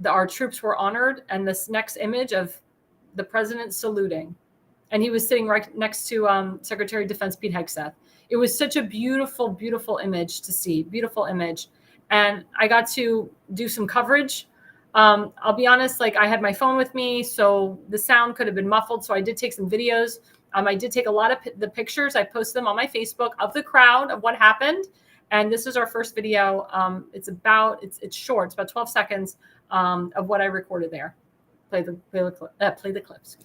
our troops were honored. And this next image of the president saluting. And he was sitting right next to Secretary of Defense Pete Hegseth. It was such a beautiful, beautiful image to see. Beautiful image. And I got to do some coverage. I'll be honest, like I had my phone with me, so the sound could have been muffled. So I did take some videos. I did take a lot of the pictures. I posted them on my Facebook of the crowd, of what happened. And this is our first video. It's short. It's about 12 seconds of what I recorded there. Play the clips.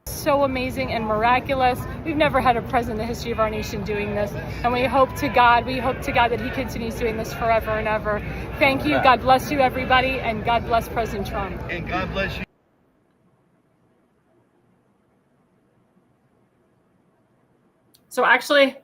So amazing and miraculous. We've never had a president in the history of our nation doing this, and we hope to God that he continues doing this forever and ever. Thank you. God bless you, everybody, and God bless President Trump. And God bless you. So actually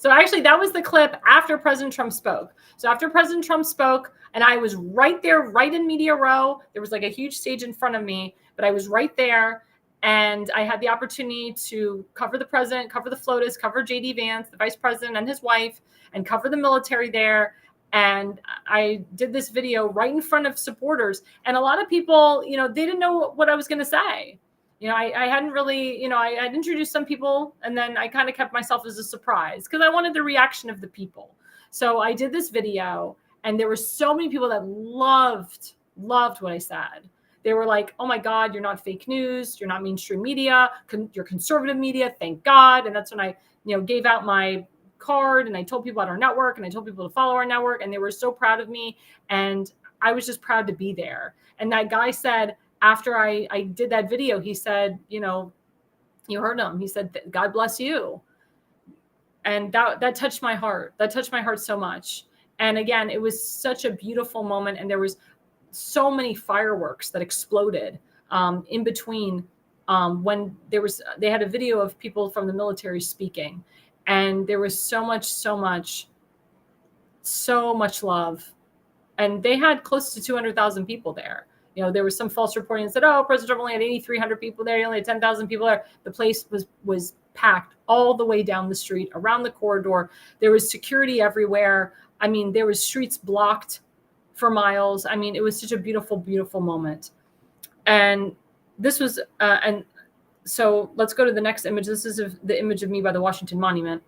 that was the clip after President Trump spoke. So after President Trump spoke, and I was right there, right in media row, there was like a huge stage in front of me, but I was right there. And I had the opportunity to cover the president, cover the FLOTUS, cover JD Vance, the vice president and his wife, and cover the military there. And I did this video right in front of supporters. And a lot of people, they didn't know what I was going to say. I hadn't really, I had introduced some people, and then I kind of kept myself as a surprise because I wanted the reaction of the people. So I did this video, and there were so many people that loved what I said. They were like, oh my God, you're not fake news. You're not mainstream media. You're conservative media. Thank God. And that's when I, gave out my card, and I told people about our network, and I told people to follow our network, and they were so proud of me. And I was just proud to be there. And that guy said, after I did that video, he said, you heard him. He said, God bless you. And that touched my heart. That touched my heart so much. And again, it was such a beautiful moment. And there was so many fireworks that exploded in between when they had a video of people from the military speaking, and there was so much love, and they had close to 200,000 people there. There was some false reporting that said, oh, President Trump only had 8,300 people there. He only had 10,000 people there. The place was packed all the way down the street, around the corridor. There was security everywhere. I mean, there was streets blocked for miles. I mean, it was such a beautiful, beautiful moment. And this was, and so let's go to the next image. This is the image of me by the Washington Monument.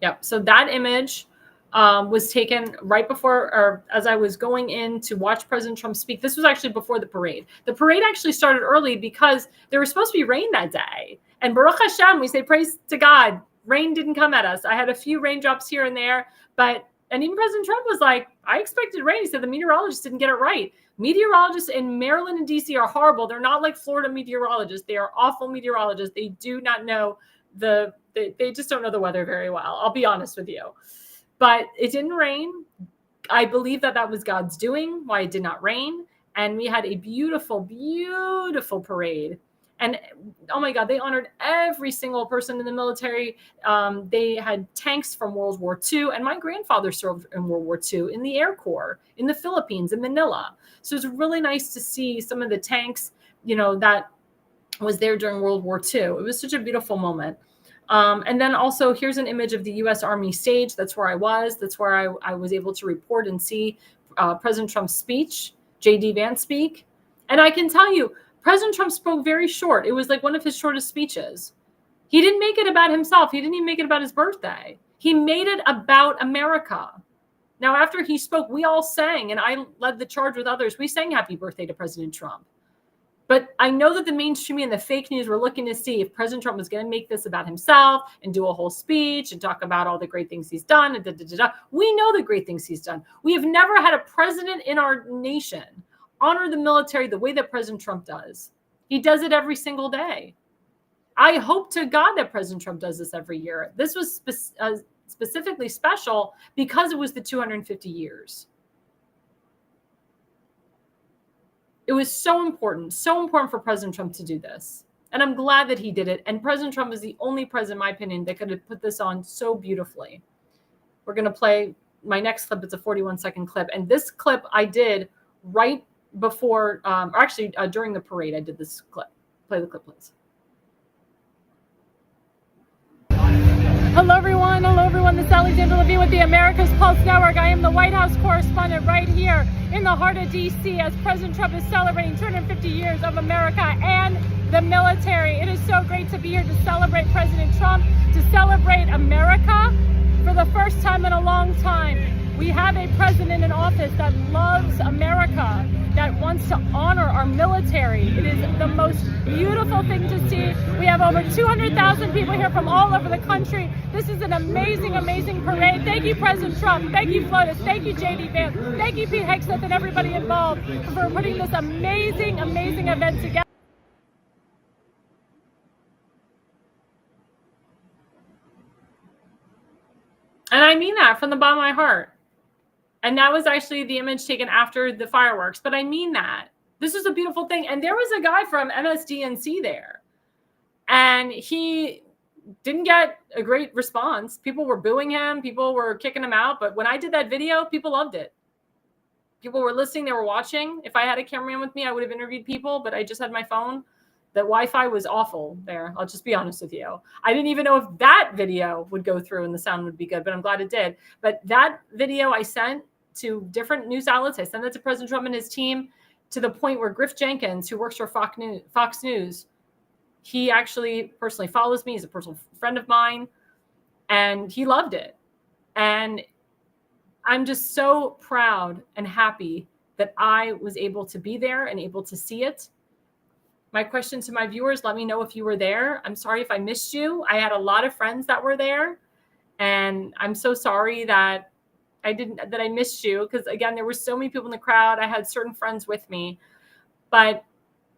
Yep. So that image was taken right before, or as I was going in to watch President Trump speak. This was actually before the parade. The parade actually started early because there was supposed to be rain that day. And Baruch Hashem, we say praise to God, rain didn't come at us. I had a few raindrops here and there, and even President Trump was like, I expected rain. He said the meteorologists didn't get it right. Meteorologists in Maryland and DC are horrible. They're not like Florida meteorologists. They are awful meteorologists. They do not know they just don't know the weather very well. I'll be honest with you. But it didn't rain. I believe that was God's doing, why it did not rain. And we had a beautiful, beautiful parade. And oh my God, they honored every single person in the military. They had tanks from World War II. And my grandfather served in World War II in the Air Corps in the Philippines, in Manila. So it's really nice to see some of the tanks, that was there during World War II. It was such a beautiful moment. And then also here's an image of the U.S. Army stage. That's where I was. That's where I was able to report and see President Trump's speech, JD Vance speak. And I can tell you, President Trump spoke very short. It was like one of his shortest speeches. He didn't make it about himself. He didn't even make it about his birthday. He made it about America. Now, after he spoke, we all sang, and I led the charge with others. We sang happy birthday to President Trump. But I know that the mainstream and the fake news were looking to see if President Trump was going to make this about himself and do a whole speech and talk about all the great things he's done. And We know the great things he's done. We have never had a president in our nation honor the military the way that President Trump does. He does it every single day. I hope to God that President Trump does this every year. This was specifically special because it was the 250 years. It was so important for President Trump to do this. And I'm glad that he did it. And President Trump is the only president, in my opinion, that could have put this on so beautifully. We're going to play my next clip. It's a 41-second clip. And this clip I did right before, during the parade, I did this clip. Play the clip, please. Hello, everyone. This is Alexandra Levine with the America's Pulse Network. I am the White House correspondent right here in the heart of D.C. as President Trump is celebrating 250 years of America and the military. It is so great to be here to celebrate President Trump, to celebrate America for the first time in a long time. We have a president in office that loves America, that wants to honor our military. It is the most beautiful thing to see. We have over 200,000 people here from all over the country. This is an amazing, amazing parade. Thank you, President Trump. Thank you, FLOTUS. Thank you, JD Vance. Thank you, Pete Hegseth, and everybody involved for putting this amazing, amazing event together. And I mean that from the bottom of my heart. And that was actually the image taken after the fireworks. But I mean that. This is a beautiful thing. And there was a guy from MSDNC there. And he didn't get a great response. People were booing him. People were kicking him out. But when I did that video, people loved it. People were listening. They were watching. If I had a cameraman with me, I would have interviewed people. But I just had my phone. The Wi-Fi was awful there. I'll just be honest with you. I didn't even know if that video would go through and the sound would be good. But I'm glad it did. But that video I sent to different news outlets. I sent it to President Trump and his team, to the point where Griff Jenkins, who works for Fox News, he actually personally follows me. He's a personal friend of mine, and he loved it. And I'm just so proud and happy that I was able to be there and able to see it. My question to my viewers, let me know if you were there. I'm sorry if I missed you. I had a lot of friends that were there, and I'm so sorry that I missed you, because again, there were so many people in the crowd. I had certain friends with me, but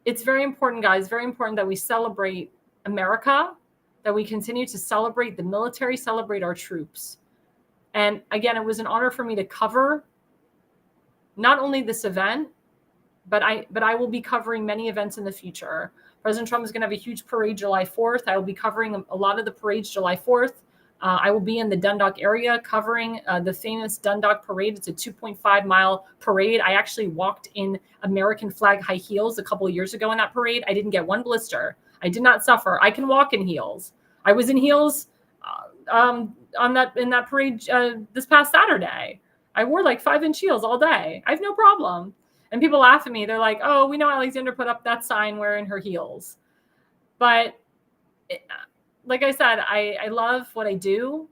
it's very important, guys, very important that we celebrate America, that we continue to celebrate the military, celebrate our troops. And again, it was an honor for me to cover not only this event, but I will be covering many events in the future. President Trump is going to have a huge parade July 4th. I will be covering a lot of the parades July 4th. I will be in the Dundalk area covering the famous Dundalk parade. It's a 2.5-mile parade. I actually walked in American flag high heels a couple of years ago in that parade. I didn't get one blister. I did not suffer. I can walk in heels. I was in heels in that parade this past Saturday. I wore like 5-inch heels all day. I have no problem. And people laugh at me. They're like, "Oh, we know Alexandra put up that sign wearing her heels." But like I said, I love what I do.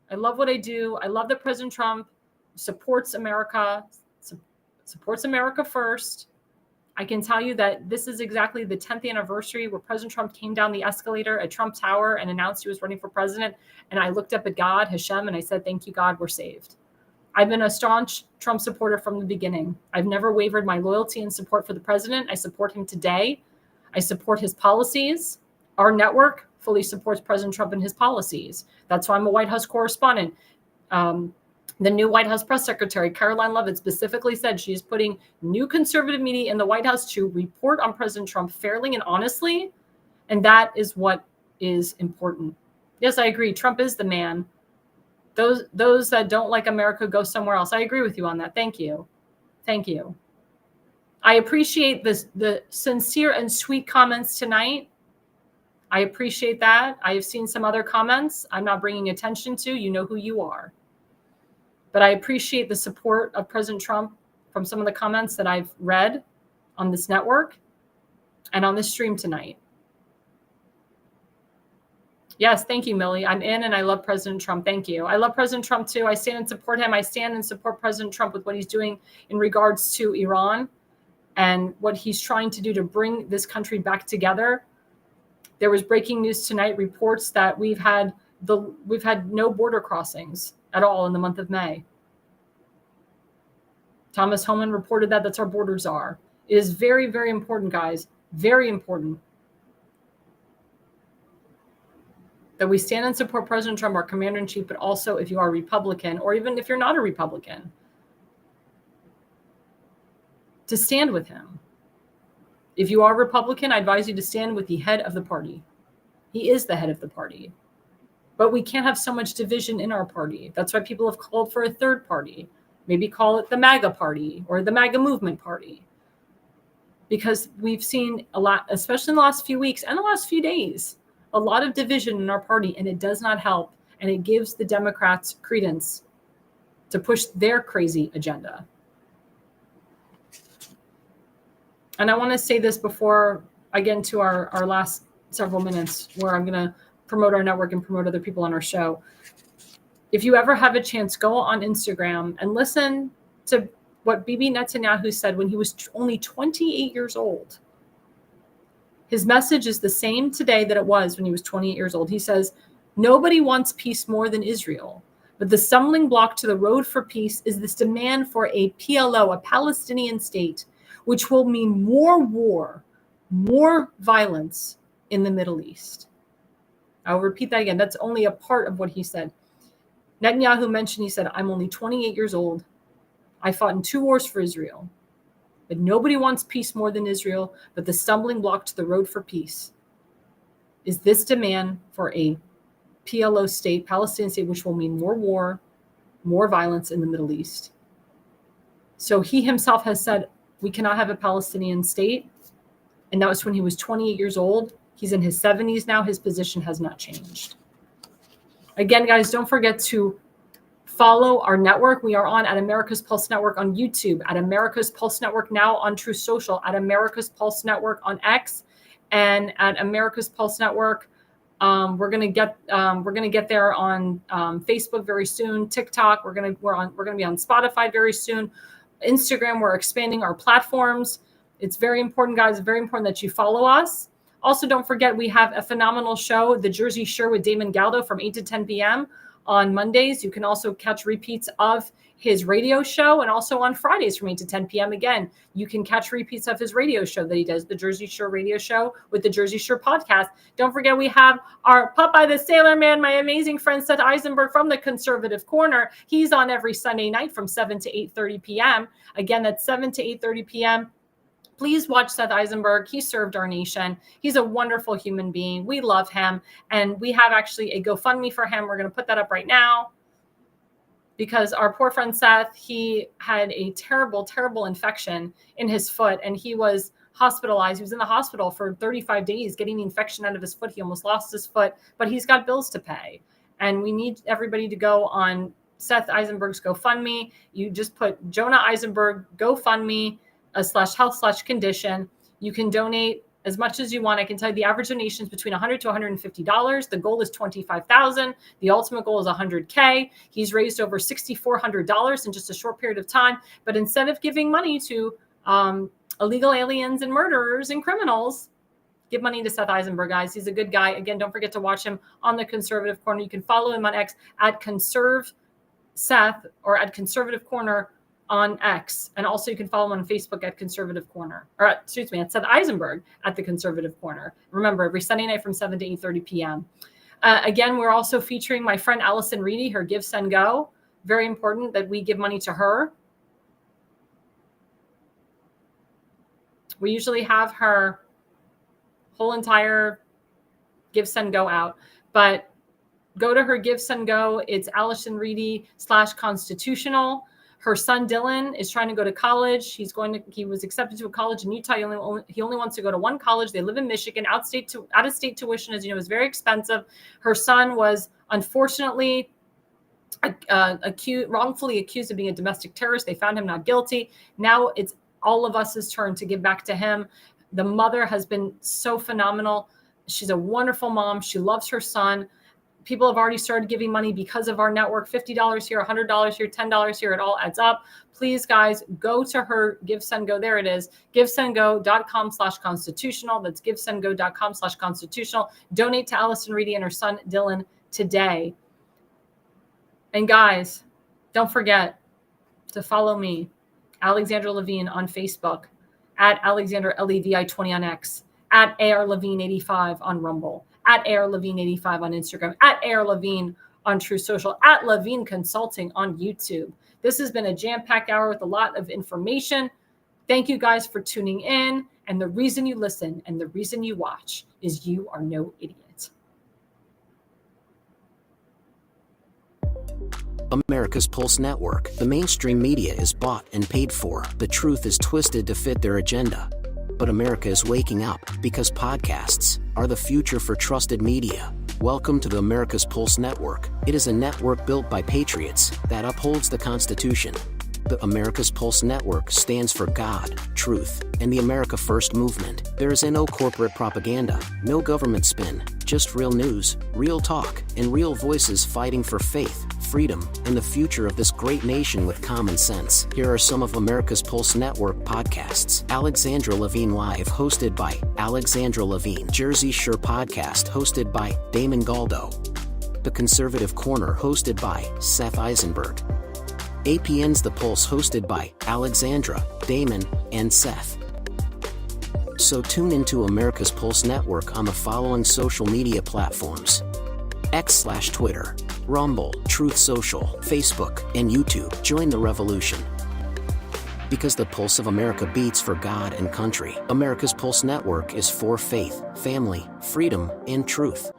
I love what I do. I love that President Trump supports America, supports America first. I can tell you that this is exactly the 10th anniversary where President Trump came down the escalator at Trump Tower and announced he was running for president. And I looked up at God, Hashem, and I said, "Thank you, God, we're saved." I've been a staunch Trump supporter from the beginning. I've never wavered my loyalty and support for the president. I support him today. I support his policies. Our network fully supports President Trump and his policies. That's why I'm a White House correspondent. The new White House press secretary, Caroline Leavitt, specifically said she is putting new conservative media in the White House to report on President Trump fairly and honestly. And that is what is important. Yes, I agree. Trump is the man. Those that don't like America go somewhere else. I agree with you on that. Thank you. Thank you. I appreciate the sincere and sweet comments tonight. I appreciate that. I have seen some other comments I'm not bringing attention to. You know who you are. But I appreciate the support of President Trump from some of the comments that I've read on this network and on this stream tonight. Yes, thank you, Millie. I'm in and I love President Trump. Thank you. I love President Trump too. I stand and support him. I stand and support President Trump with what he's doing in regards to Iran and what he's trying to do to bring this country back together. There was breaking news tonight, reports that we've had no border crossings at all in the month of May. Thomas Homan reported that that's our borders are. It is very, very important, guys. Very important that we stand and support President Trump, our commander-in-chief, but also if you are a Republican, or even if you're not a Republican, to stand with him. If you are a Republican, I advise you to stand with the head of the party. He is the head of the party. But we can't have so much division in our party. That's why people have called for a third party. Maybe call it the MAGA party or the MAGA movement party. Because we've seen a lot, especially in the last few weeks and the last few days, a lot of division in our party, and it does not help. And it gives the Democrats credence to push their crazy agenda. And I want to say this before I get into our last several minutes, where I'm going to promote our network and promote other people on our show. If you ever have a chance, go on Instagram and listen to what Bibi Netanyahu said when he was only 28 years old. His message is the same today that it was when he was 28 years old. He says, "Nobody wants peace more than Israel, but the stumbling block to the road for peace is this demand for a PLO, a Palestinian state, which will mean more war, more violence in the Middle East." I'll repeat that again. That's only a part of what he said. Netanyahu mentioned, he said, I'm only 28 years old. I fought in 2 wars for Israel. But nobody wants peace more than Israel, but the stumbling block to the road for peace is this demand for a PLO state, Palestinian state, which will mean more war, more violence in the Middle East. So he himself has said, we cannot have a Palestinian state. And that was when he was 28 years old. He's in his 70s now. His position has not changed. Again, guys, don't forget to follow our network. We are on at America's Pulse Network on YouTube, at America's Pulse Network now on True Social, at America's Pulse Network on X, and at America's Pulse Network. We're gonna get there on Facebook very soon. TikTok. We're gonna be on Spotify very soon. Instagram. We're expanding our platforms. It's very important, guys. Very important that you follow us. Also, don't forget we have a phenomenal show, The Jersey Shore with Damon Galdo from 8 to 10 p.m. on Mondays. You can also catch repeats of his radio show, and also on Fridays from 8 to 10 p.m. Again, you can catch repeats of his radio show that he does, the Jersey Shore radio show with the Jersey Shore podcast. Don't forget we have our Popeye the Sailor Man, my amazing friend Seth Eisenberg from the Conservative Corner. He's on every Sunday night from 7 to 8:30 p.m. Again, that's 7 to 8:30 p.m. Please watch Seth Eisenberg. He served our nation. He's a wonderful human being. We love him. And we have actually a GoFundMe for him. We're going to put that up right now because our poor friend Seth, he had a terrible, terrible infection in his foot, and he was hospitalized. He was in the hospital for 35 days getting the infection out of his foot. He almost lost his foot, but he's got bills to pay. And we need everybody to go on Seth Eisenberg's GoFundMe. You just put Jonah Eisenberg GoFundMe /health/condition. You can donate as much as you want. I can tell you the average donation is between $100 to $150. The goal is $25,000. The ultimate goal is $100K. He's raised over $6,400 in just a short period of time. But instead of giving money to illegal aliens and murderers and criminals, give money to Seth Eisenberg, guys. He's a good guy. Again, don't forget to watch him on the Conservative Corner. You can follow him on X at Conserve Seth or at Conservative Corner on X. And also you can follow him on Facebook at Conservative Corner, or at Seth Eisenberg at the Conservative Corner. Remember, every Sunday night from 7 to 8:30 p.m. Again, we're also featuring my friend Allison Reedy, her Give, Send, Go. Very important that we give money to her. We usually have her whole entire Give, Send, Go out, but go to her Give, Send, Go. It's Allison Reedy /constitutional. Her son Dylan is trying to go to college. He was accepted to a college in Utah. He only wants to go to one college. They live in Michigan. Out of state tuition, as you know, is very expensive. Her son was unfortunately wrongfully accused of being a domestic terrorist. They found him not guilty. Now it's all of us' turn to give back to him. The mother has been so phenomenal. She's a wonderful mom. She loves her son. People have already started giving money because of our network. $50 here, $100 here, $10 here. It all adds up. Please, guys, go to her Give, Send, Go. There it is. GiveSendGo.com/constitutional. That's GiveSendGo.com/constitutional. Donate to Allison Reedy and her son Dylan today. And guys, don't forget to follow me, Alexandra Levine, on Facebook, at Alexandra LEVI20 on X, at ARLevine85 on Rumble, at AirLevine85 on Instagram, at AirLevine on True Social, at Levine Consulting on YouTube. This has been a jam-packed hour with a lot of information. Thank you guys for tuning in. And the reason you listen and the reason you watch is you are no idiot. America's Pulse Network. The mainstream media is bought and paid for. The truth is twisted to fit their agenda. But America is waking up because podcasts are the future for trusted media. Welcome to the America's Pulse Network. It is a network built by patriots that upholds the Constitution. The America's Pulse Network stands for God, truth, and the America First movement. There is no corporate propaganda, no government spin, just real news, real talk, and real voices fighting for faith, freedom, and the future of this great nation with common sense. Here are some of America's Pulse Network podcasts. Alexandra Levine Live, hosted by Alexandra Levine. Jersey Shore Podcast, hosted by Damon Galdo. The Conservative Corner, hosted by Seth Eisenberg. APN's The Pulse, hosted by Alexandra, Damon, and Seth. So tune into America's Pulse Network on the following social media platforms: X/Twitter, Rumble, Truth Social, Facebook, and YouTube. Join the revolution. Because the pulse of America beats for God and country. America's Pulse Network is for faith, family, freedom, and truth.